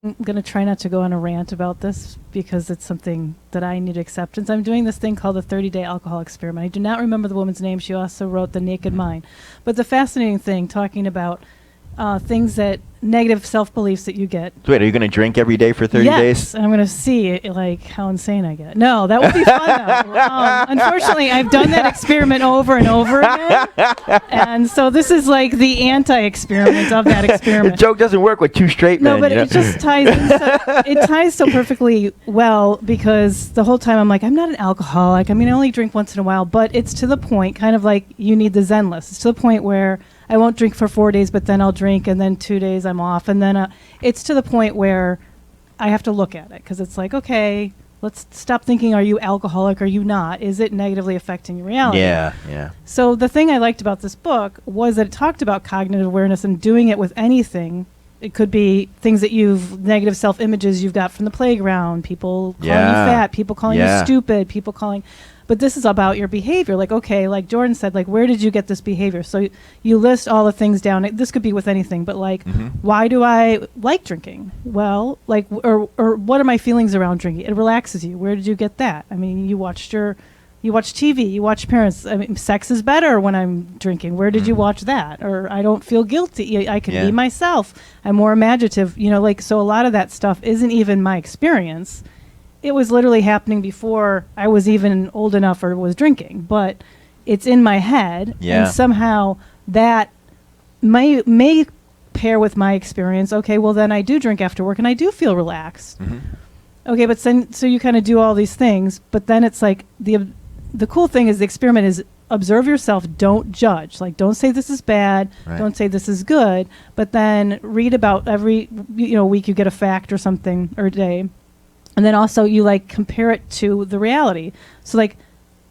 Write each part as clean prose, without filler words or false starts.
I'm going to try not to go on a rant about this because it's something that I need acceptance. I'm doing this thing called the 30-day alcohol experiment. I do not remember the woman's name. She also wrote The Naked Mind. But the fascinating thing, talking about things that negative self-beliefs that you get. So wait, are you going to drink every day for 30 days? Yes, I'm going to see like how insane I get. No, that would be fun though. Unfortunately, I've done that experiment over and over again. And so this is like the anti-experiment of that experiment. The joke doesn't work with two straight men. No, but it just ties it ties so perfectly well because the whole time I'm like, I'm not an alcoholic. I mean, I only drink once in a while, but it's to the point, kind of like you need the Zen list. It's to the point where I won't drink for 4 days, but then I'll drink, and then 2 days I'm off. And then it's to the point where I have to look at it because it's like, okay, let's stop thinking, are you alcoholic? Are you not? Is it negatively affecting your reality? Yeah, yeah. So the thing I liked about this book was that it talked about cognitive awareness and doing it with anything. It could be things that negative self-images you've got from the playground, people calling you fat, people calling you stupid, people calling... But this is about your behavior. Like, okay, like Jordan said, like, where did you get this behavior? So you list all the things down. This could be with anything, but like, why do I like drinking? Well, like, or what are my feelings around drinking? It relaxes you. Where did you get that? I mean, you watch TV, you watch parents. I mean, sex is better when I'm drinking. Where did you watch that? Or I don't feel guilty. I can be myself. I'm more imaginative. You know, like, so a lot of that stuff isn't even my experience. It was literally happening before I was even old enough or was drinking, but it's in my head, and somehow that may pair with my experience. Okay, well then I do drink after work, and I do feel relaxed. Okay, but then so you kind of do all these things, but then it's like the cool thing is the experiment is observe yourself, don't judge. Like, don't say this is bad, don't say this is good, but then read about every week you get a fact or something, or a day. And then also you like compare it to the reality. So like,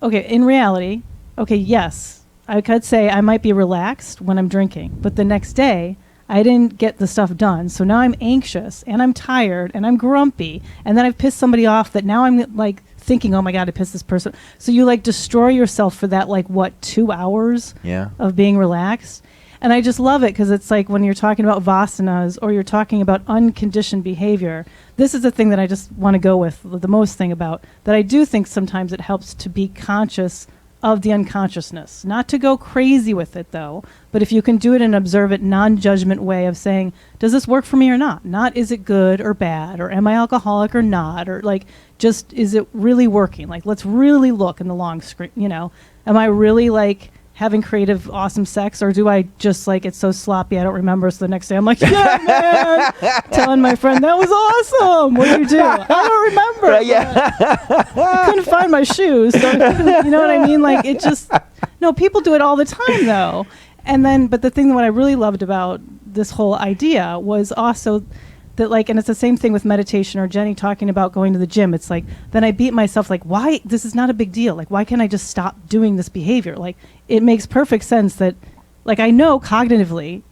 okay, in reality, okay, yes, I could say I might be relaxed when I'm drinking, but the next day I didn't get the stuff done. So now I'm anxious and I'm tired and I'm grumpy. And then I've pissed somebody off that now I'm like thinking, oh my God, I pissed this person. So you like destroy yourself for that, like 2 hours of being relaxed. And I just love it because it's like when you're talking about vasanas or you're talking about unconditioned behavior, this is the thing that I just want to go with the most thing about, that I do think sometimes it helps to be conscious of the unconsciousness. Not to go crazy with it though, but if you can do it in an observant, non-judgment way of saying, does this work for me or not? Not is it good or bad, or am I alcoholic or not, or like just is it really working? Like let's really look in the long screen, am I really like having creative, awesome sex, or do I just like it's so sloppy I don't remember? So the next day I'm like, yeah, man, telling my friend that was awesome. What did you do? I don't remember. I couldn't find my shoes, so you know what I mean? Like it just people do it all the time though. And then, but the thing that what I really loved about this whole idea was also that like, and it's the same thing with meditation or Jenny talking about going to the gym. It's like, then I beat myself like, why, this is not a big deal. Like, why can't I just stop doing this behavior? Like, it makes perfect sense that, like, I know cognitively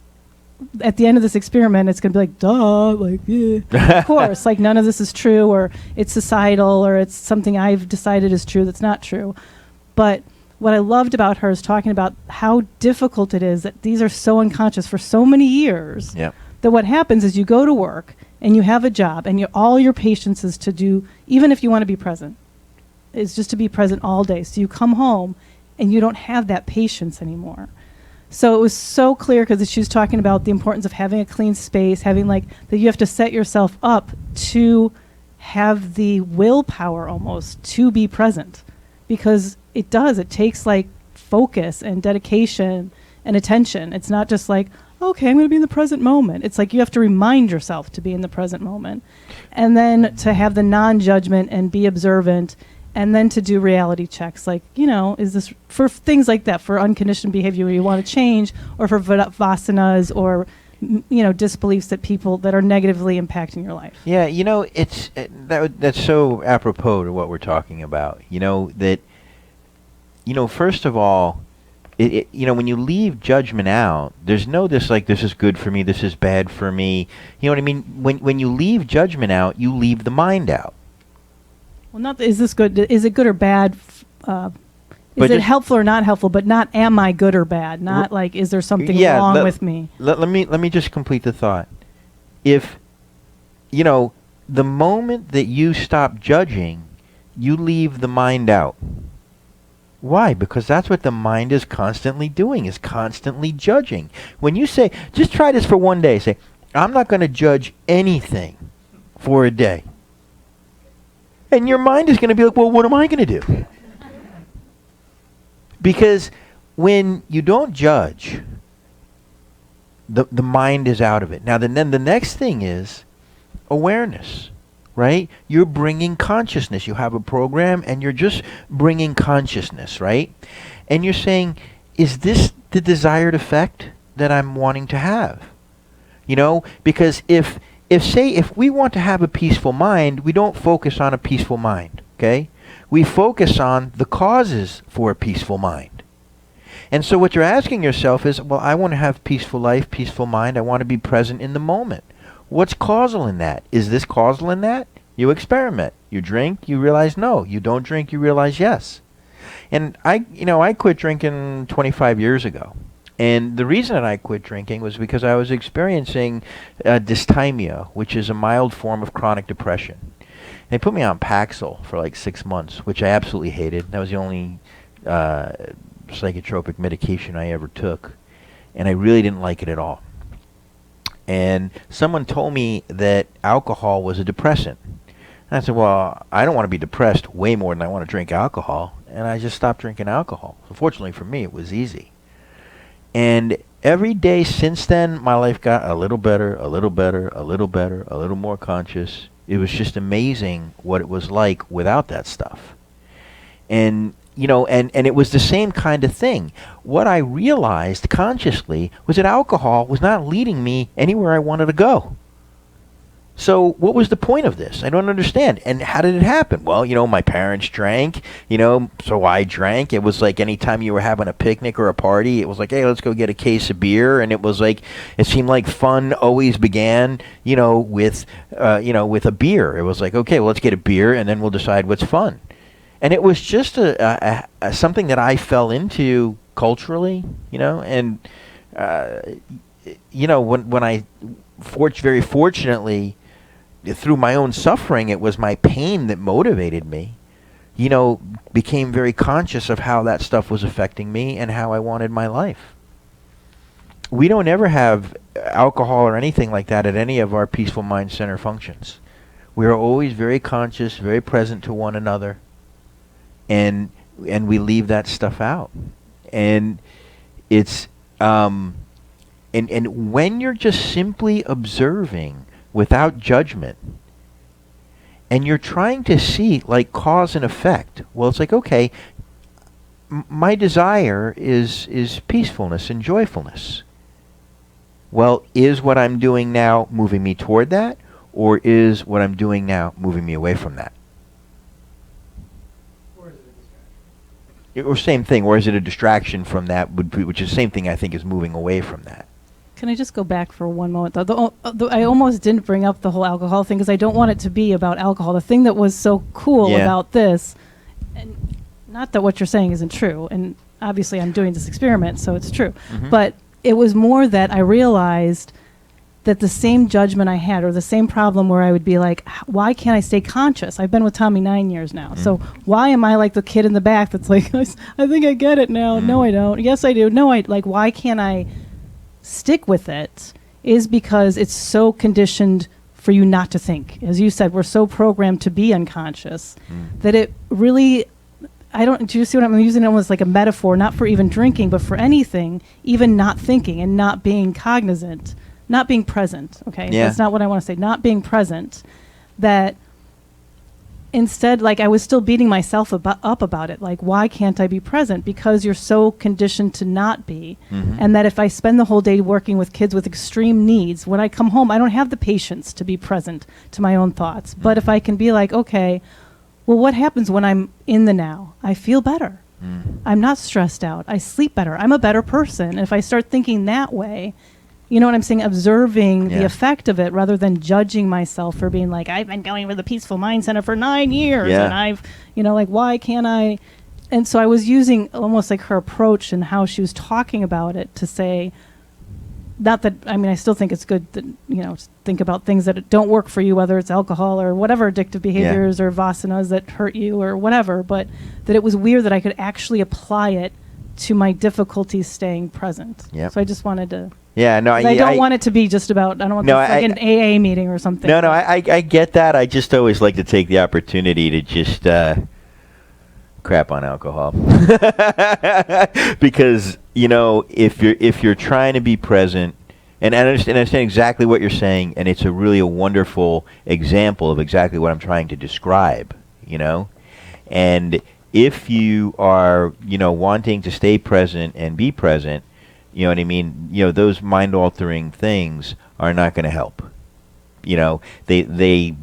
at the end of this experiment, it's going to be like, duh, like, yeah, of course, like none of this is true, or it's societal, or it's something I've decided is true that's not true. But what I loved about her is talking about how difficult it is that these are so unconscious for so many years. Yep. That what happens is you go to work and you have a job and all your patience is to do, even if you want to be present, is just to be present all day. So you come home and you don't have that patience anymore. So it was so clear because she was talking about the importance of having a clean space, having like that you have to set yourself up to have the willpower almost to be present, because it takes like focus and dedication and attention. It's not just like, okay, I'm going to be in the present moment. It's like you have to remind yourself to be in the present moment. And then to have the non-judgment and be observant, and then to do reality checks. Like, is this for things like that, for unconditioned behavior where you want to change, or for vasanas or, disbeliefs that are negatively impacting your life? Yeah, it's that's so apropos to what we're talking about. First of all, when you leave judgment out, there's no this is good for me, this is bad for me. You know what I mean? When you leave judgment out, you leave the mind out. Well, not is this good? Is it good or bad? Is it helpful or not helpful? But not am I good or bad? Not like is there something wrong with me? Let me just complete the thought. If you know, the moment that you stop judging, you leave the mind out. Why? Because that's what the mind is constantly doing, is constantly judging. When you say, just try this for one day, say, I'm not going to judge anything for a day. And your mind is going to be like, well, what am I going to do? Because when you don't judge, the mind is out of it. Now, then the next thing is awareness, right? You're bringing consciousness. You have a program and you're just bringing consciousness, right? And you're saying, is this the desired effect that I'm wanting to have? You know, because if we want to have a peaceful mind, we don't focus on a peaceful mind, okay? We focus on the causes for a peaceful mind. And so what you're asking yourself is, well, I want to have peaceful life, peaceful mind. I want to be present in the moment. What's causal in that? Is this causal in that? You experiment. You drink, you realize no. You don't drink, you realize yes. And I quit drinking 25 years ago. And the reason that I quit drinking was because I was experiencing dysthymia, which is a mild form of chronic depression. They put me on Paxil for like 6 months, which I absolutely hated. That was the only psychotropic medication I ever took. And I really didn't like it at all. And someone told me that alcohol was a depressant. And I said, well, I don't want to be depressed way more than I want to drink alcohol. And I just stopped drinking alcohol. Fortunately for me, it was easy. And every day since then, my life got a little better, a little better, a little better, a little more conscious. It was just amazing what it was like without that stuff. And and it was the same kind of thing. What I realized consciously was that alcohol was not leading me anywhere I wanted to go. So what was the point of this? I don't understand. And how did it happen? Well, my parents drank, so I drank. It was like anytime you were having a picnic or a party, it was like, hey, let's go get a case of beer. And it was like, it seemed like fun always began, with a beer. It was like, okay, well, let's get a beer and then we'll decide what's fun. And it was just a something that I fell into culturally, and when I very fortunately, through my own suffering, it was my pain that motivated me, became very conscious of how that stuff was affecting me and how I wanted my life. We don't ever have alcohol or anything like that at any of our Peaceful Mind Center functions. We are always very conscious, very present to one another. And we leave that stuff out, and it's and when you're just simply observing without judgment, and you're trying to see like cause and effect. Well, it's like, okay, my desire is peacefulness and joyfulness. Well, is what I'm doing now moving me toward that, or is what I'm doing now moving me away from that? Or same thing, or is it a distraction from that, which is the same thing I think is moving away from that. Can I just go back for one moment? I almost didn't bring up the whole alcohol thing because I don't want it to be about alcohol. The thing that was so cool about this, and not that what you're saying isn't true, and obviously I'm doing this experiment, so it's true, but it was more that I realized that the same judgment I had, or the same problem where I would be like, why can't I stay conscious? I've been with Tommy 9 years now. So why am I like the kid in the back that's like, I think I get it now. No, I don't. Yes, I do. No, why can't I stick with it? Is because it's so conditioned for you not to think. As you said, we're so programmed to be unconscious that it really, do you see what I'm using? It almost like a metaphor, not for even drinking, but for anything, even not thinking and not being cognizant. Not being present, okay? Yeah. That's not what I want to say. Not being present. That instead, like, I was still beating myself up about it. Like, why can't I be present? Because you're so conditioned to not be. And that if I spend the whole day working with kids with extreme needs, when I come home, I don't have the patience to be present to my own thoughts. But if I can be like, okay, well, what happens when I'm in the now? I feel better. I'm not stressed out. I sleep better. I'm a better person. And if I start thinking that way, you know what I'm saying? Observing the effect of it rather than judging myself for being like, I've been going with the Peaceful Mind Center for 9 years and I've, why can't I? And so I was using almost like her approach and how she was talking about it to say, not that, I mean, I still think it's good that, think about things that don't work for you, whether it's alcohol or whatever addictive behaviors or vasanas that hurt you or whatever, but that it was weird that I could actually apply it to my difficulties staying present. Yep. So I just wanted to. Yeah, no, I don't want it to be just about, I don't want this like an AA meeting or something. No, I get that. I just always like to take the opportunity to just crap on alcohol. Because, if you're trying to be present, and I understand exactly what you're saying, and it's a wonderful example of exactly what I'm trying to describe, And if you are, wanting to stay present and be present, you know what I mean? Those mind-altering things are not going to help. They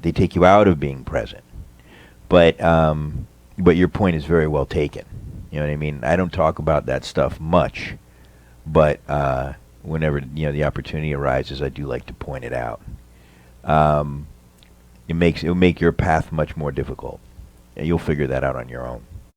take you out of being present. But your point is very well taken. You know what I mean? I don't talk about that stuff much, but whenever the opportunity arises, I do like to point it out. It'll make your path much more difficult. You'll figure that out on your own.